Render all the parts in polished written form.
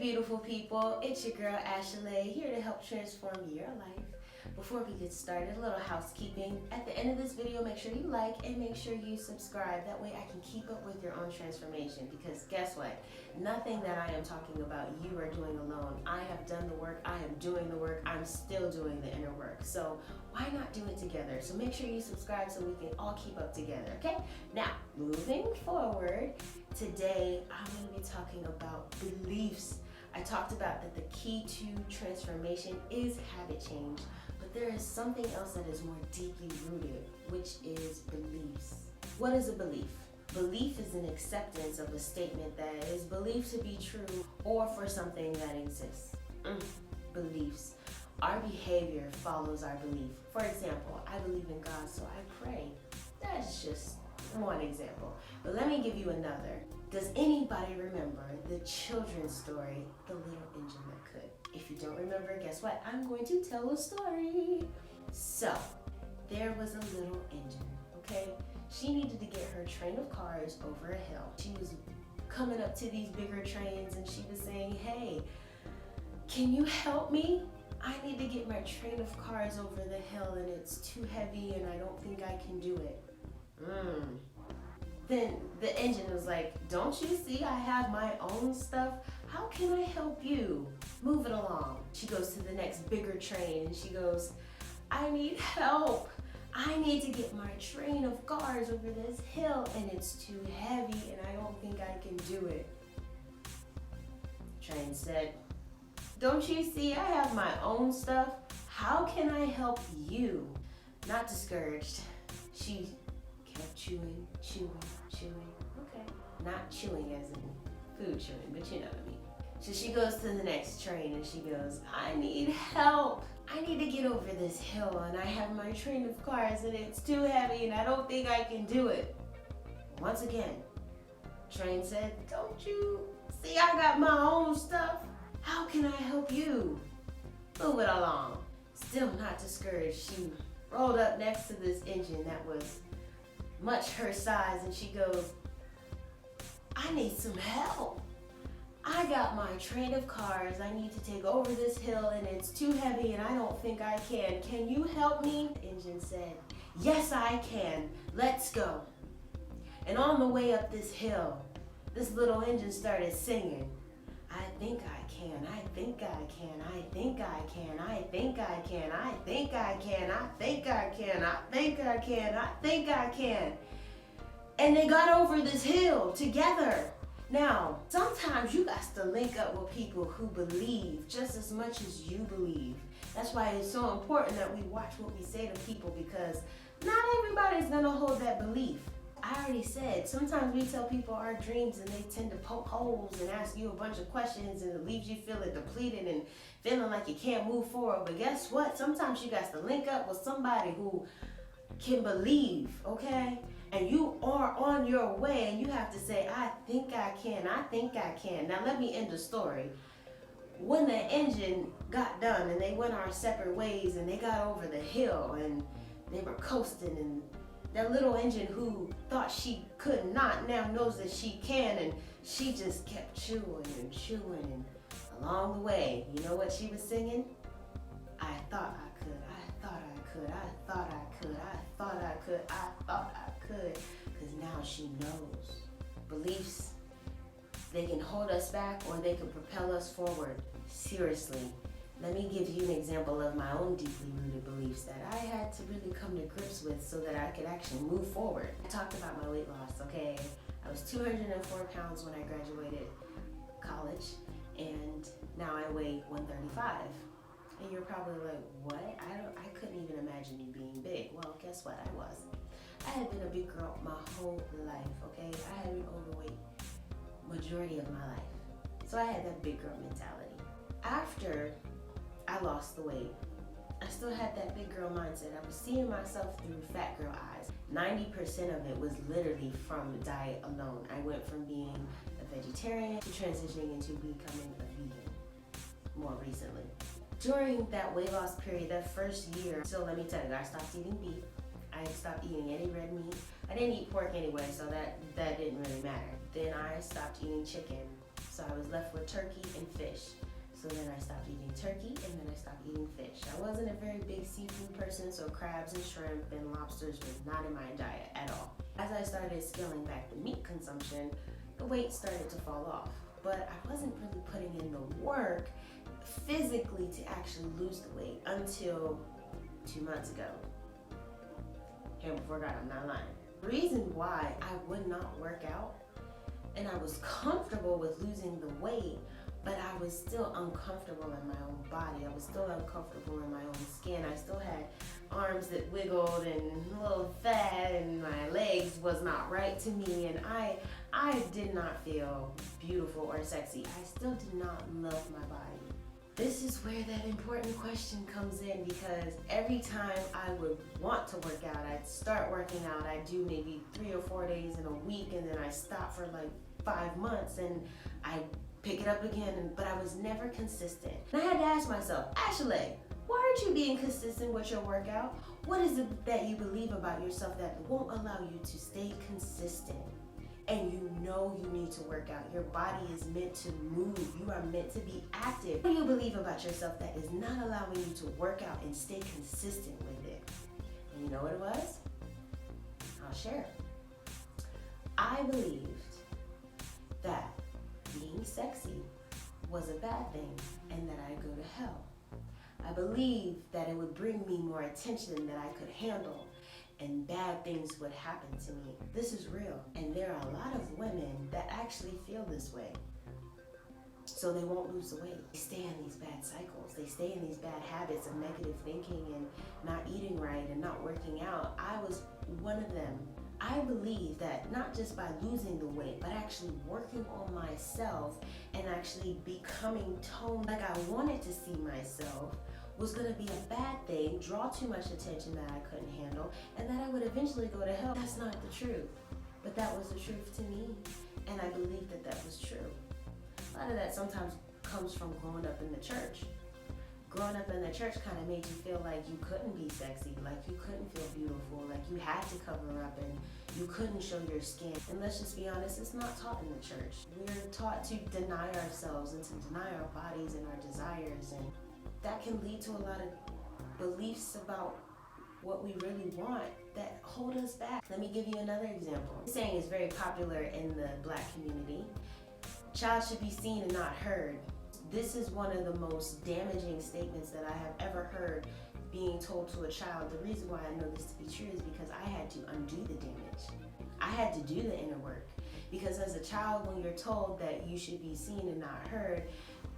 beautiful people, it's your girl Ashalei, here to help transform your life. Before we get started, a little housekeeping. At the end of this video, make sure you like and make sure you subscribe. That way I can keep up with your own transformation, because guess what? Nothing that I am talking about you are doing alone. I have done the work, I am doing the work, I'm still doing the inner work. So why not do it together? So make sure you subscribe so we can all keep up together, okay? Now, moving forward, today I'm going to be talking about beliefs. I talked about that the key to transformation is habit change, but there is something else that is more deeply rooted, which is beliefs. What is a belief? Belief is an acceptance of a statement that is believed to be true or for something that exists. Beliefs. Our behavior follows our belief. For example, I believe in God, so I pray. That's just one example. But let me give you another. Does anybody remember the children's story, The Little Engine That Could? If you don't remember, guess what? I'm going to tell a story. So, there was a little engine, okay? She needed to get her train of cars over a hill. She was coming up to these bigger trains and she was saying, hey, can you help me? I need to get my train of cars over the hill and it's too heavy and I don't think I can do it. Then the engine was like, don't you see I have my own stuff? How can I help you? Move it along. She goes to the next bigger train and she goes, I need help. I need to get my train of cars over this hill and it's too heavy and I don't think I can do it. Train said, don't you see I have my own stuff? How can I help you? Not discouraged. She kept chewing. Okay. Not chewing as in food chewing, but you know what I mean. So she goes to the next train and she goes, I need help. I need to get over this hill and I have my train of cars and it's too heavy and I don't think I can do it. Once again, train said, don't you see I got my own stuff? How can I help you? Move it along. Still not discouraged, she rolled up next to this engine that was much her size and she goes, I need some help. I got my train of cars. I need to take over this hill and it's too heavy and I don't think I can. Can you help me? The engine said, yes, I can. Let's go. And on the way up this hill, this little engine started singing. I think I can, I think I can, I think I can, I think I can, I think I can, I think I can, I think I can, I think I can. And they got over this hill together. Now, sometimes you got to link up with people who believe just as much as you believe. That's why it's so important that we watch what we say to people, because not everybody's gonna hold that belief. I already said, sometimes we tell people our dreams and they tend to poke holes and ask you a bunch of questions and it leaves you feeling depleted and feeling like you can't move forward. But guess what? Sometimes you got to link up with somebody who can believe, okay? And you are on your way and you have to say, I think I can, I think I can. Now let me end the story. When the engine got done and they went our separate ways and they got over the hill and they were coasting, and that little engine who thought she could not now knows that she can, and she just kept chewing and chewing, and along the way, you know what she was singing? I thought I could, I thought I could, I thought I could, I thought I could, I thought I could, because now she knows. Beliefs, they can hold us back or they can propel us forward. Seriously. Let me give you an example of my own deeply rooted beliefs that I had to really come to grips with so that I could actually move forward. I talked about my weight loss, okay? I was 204 pounds when I graduated college, and now I weigh 135. And you're probably like, what? I couldn't even imagine you being big. Well, guess what? I was. I had been a big girl my whole life, okay? I had been overweight majority of my life. So I had that big girl mentality. After I lost the weight, I still had that big girl mindset. I was seeing myself through fat girl eyes. 90% of it was literally from diet alone. I went from being a vegetarian to transitioning into becoming a vegan more recently. During that weight loss period, that first year, so let me tell you, I stopped eating beef. I stopped eating any red meat. I didn't eat pork anyway, so that didn't really matter. Then I stopped eating chicken. So I was left with turkey and fish. So then I stopped eating turkey and then I stopped eating fish. I wasn't a very big seafood person, so crabs and shrimp and lobsters were not in my diet at all. As I started scaling back the meat consumption, the weight started to fall off. But I wasn't really putting in the work physically to actually lose the weight until 2 months ago. Here before God, I'm not lying. The reason why I would not work out and I was comfortable with losing the weight, but I was still uncomfortable in my own body. I was still uncomfortable in my own skin. I still had arms that wiggled and a little fat, and my legs was not right to me, and I did not feel beautiful or sexy. I still did not love my body. This is where that important question comes in, because every time I would want to work out, I'd start working out, I'd do maybe 3 or 4 days in a week, and then I stop for like 5 months, and I'd pick it up again, but I was never consistent. And I had to ask myself, Ashalei, why aren't you being consistent with your workout? What is it that you believe about yourself that won't allow you to stay consistent? And you know you need to work out. Your body is meant to move. You are meant to be active. What do you believe about yourself that is not allowing you to work out and stay consistent with it? And you know what it was? I'll share. I believed that being sexy was a bad thing and that I'd go to hell. I believed that it would bring me more attention that I could handle and bad things would happen to me. This is real, and there are a lot of women that actually feel this way. So they won't lose the weight. They stay in these bad cycles. They stay in these bad habits of negative thinking and not eating right and not working out. I was one of them. I believe that not just by losing the weight, but actually working on myself and actually becoming toned like I wanted to see myself was going to be a bad thing, draw too much attention that I couldn't handle, and that I would eventually go to hell. That's not the truth, but that was the truth to me, and I believe that that was true. A lot of that sometimes comes from growing up in the church. Growing up in the church kind of made you feel like you couldn't be sexy, like you couldn't feel beautiful, like you had to cover up and you couldn't show your skin. And let's just be honest, it's not taught in the church. We're taught to deny ourselves and to deny our bodies and our desires, and that can lead to a lot of beliefs about what we really want that hold us back. Let me give you another example. This saying is very popular in the Black community. Child should be seen and not heard. This is one of the most damaging statements that I have ever heard being told to a child. The reason why I know this to be true is because I had to undo the damage. I had to do the inner work. Because as a child, when you're told that you should be seen and not heard,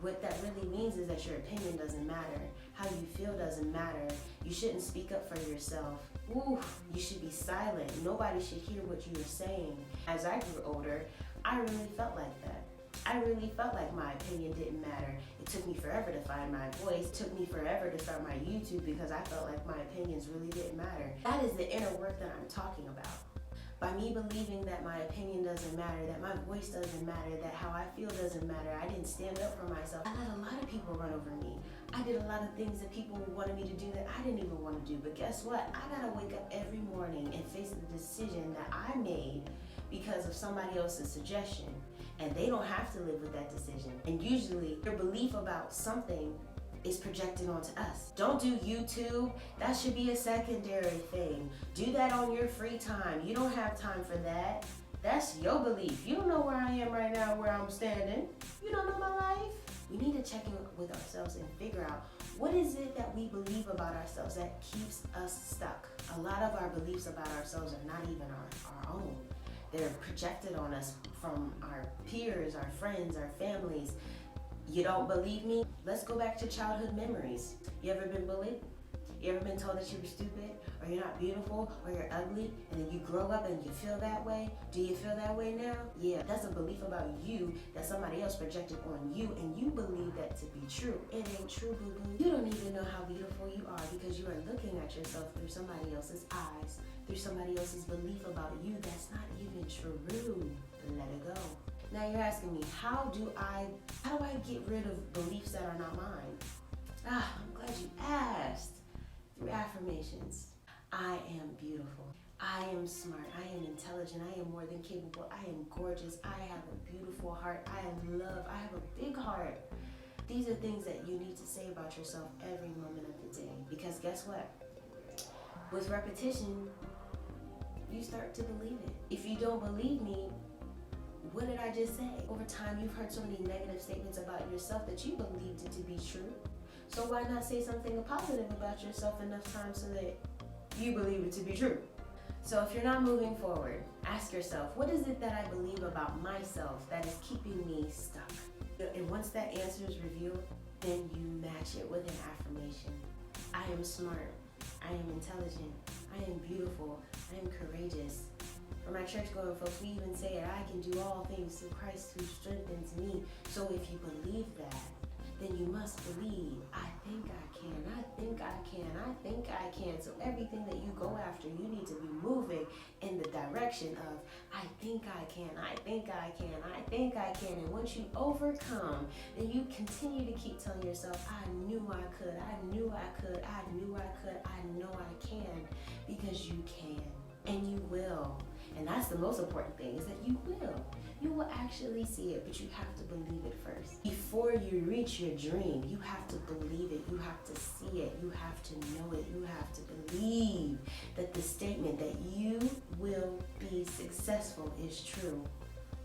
what that really means is that your opinion doesn't matter. How you feel doesn't matter. You shouldn't speak up for yourself. Ooh, you should be silent. Nobody should hear what you are saying. As I grew older, I really felt like that. I really felt like my opinion didn't matter. It took me forever to find my voice. It took me forever to start my YouTube because I felt like my opinions really didn't matter. That is the inner work that I'm talking about. By me believing that my opinion doesn't matter, that my voice doesn't matter, that how I feel doesn't matter, I didn't stand up for myself. I let a lot of people run over me. I did a lot of things that people wanted me to do that I didn't even want to do. But guess what? I gotta wake up every morning and face the decision that I made because of somebody else's suggestion. And they don't have to live with that decision. And usually your belief about something is projected onto us. Don't do YouTube. That should be a secondary thing. Do that on your free time. You don't have time for that. That's your belief. You don't know where I am right now, where I'm standing. You don't know my life. We need to check in with ourselves and figure out what is it that we believe about ourselves that keeps us stuck. A lot of our beliefs about ourselves are not even our own. They're projected on us from our peers, our friends, our families. You don't believe me? Let's go back to childhood memories. You ever been bullied? You ever been told that you were stupid, or you're not beautiful, or you're ugly, and then you grow up and you feel that way? Do you feel that way now? Yeah, that's a belief about you that somebody else projected on you, and you believe that to be true. It ain't true, boo-boo. You don't even know how beautiful you are because you are looking at yourself through somebody else's eyes, through somebody else's belief about you that's not even true. Let it go. Now you're asking me, how do I get rid of beliefs that are not mine? I'm glad you asked. Through affirmations. I am beautiful. I am smart, I am intelligent, I am more than capable, I am gorgeous, I have a beautiful heart, I am loved, I have a big heart. These are things that you need to say about yourself every moment of the day. Because guess what? With repetition, you start to believe it. If you don't believe me, what did I just say? Over time, you've heard so many negative statements about yourself that you believed it to be true. So why not say something positive about yourself enough times so that you believe it to be true? So if you're not moving forward, ask yourself, what is it that I believe about myself that is keeping me stuck? And once that answer is revealed, then you match it with an affirmation. I am smart. I am intelligent. I am beautiful. I am courageous. For my church-going folks, we even say that I can do all things through Christ who strengthens me. So if you believe that, then you must believe, I think I can, I think I can, I think I can. So everything that you go after, you need to be moving in the direction of, I think I can, I think I can, I think I can. And once you overcome, then you continue to keep telling yourself, I knew I could, I knew I could, I knew I could, I know I can, because you can, and you will. And that's the most important thing, is that you will. You will actually see it, but you have to believe it first. Before you reach your dream, you have to believe it. You have to see it. You have to know it. You have to believe that the statement that you will be successful is true.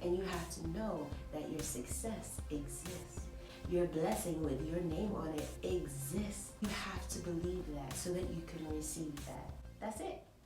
And you have to know that your success exists. Your blessing with your name on it exists. You have to believe that so that you can receive that. That's it.